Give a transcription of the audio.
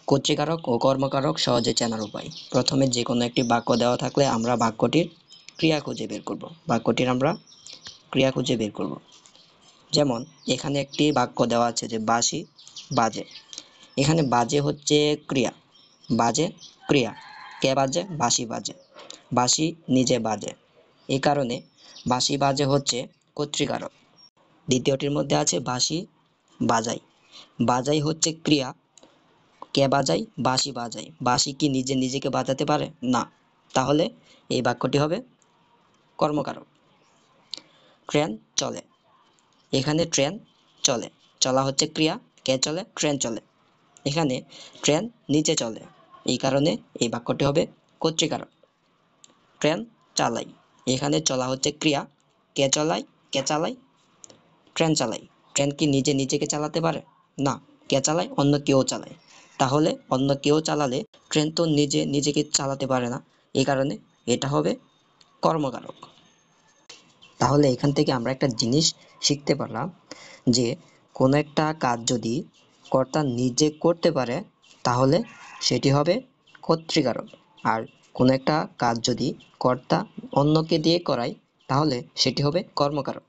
কর্তৃকারক ও কর্মকারক সহজে চেনার উপায়। প্রথমে যে কোনো একটি বাক্য দেওয়া থাকলে আমরা বাক্যটির ক্রিয়া খুঁজে বের করব। যেমন এখানে একটি বাক্য দেওয়া আছে যে বাঁশি বাজে। এখানে বাজে হচ্ছে ক্রিয়া, বাজে ক্রিয়া। কে বাজে? বাঁশি বাজে। বাঁশি নিজে বাজে, এই কারণে বাঁশি বাজে হচ্ছে কর্তৃকারক। দ্বিতীয়টির মধ্যে আছে বাঁশি বাজাই। বাজাই হচ্ছে ক্রিয়া, কে বাজাই? বাঁশি বাজাই। বাঁশি কি নিজে নিজেকে বাজাতে পারে? না, তাহলে এই বাক্যটি হবে কর্মকারক। ট্রেন চলে। এখানে ট্রেন চলে, চলা হচ্ছে ক্রিয়া, কে চলে? ট্রেন চলে। এখানে ট্রেন নিচে চলে, এই কারণে এই বাক্যটি হবে কর্তৃকারক। ট্রেন চালাই। এখানে চলা হচ্ছে ক্রিয়া, কে চলায়? কে চালায়? ট্রেন চালাই। ট্রেন কি নিজে নিজেকে চালাতে পারে? না, কে চালায়? অন্য কেউ চালায়। তাহলে অন্য কেউ চালালে ট্রেন তো নিজে নিজেকে চালাতে পারে না, এই কারণে এটা হবে কর্মকারক। তাহলে এখান থেকে আমরা একটা জিনিস শিখতে পারলাম যে কোনো একটা কাজ যদি কর্তা নিজে করতে পারে তাহলে সেটি হবে কর্তৃকারক, আর কোনো একটা কাজ যদি কর্তা অন্যকে দিয়ে করায় তাহলে সেটি হবে কর্মকারক।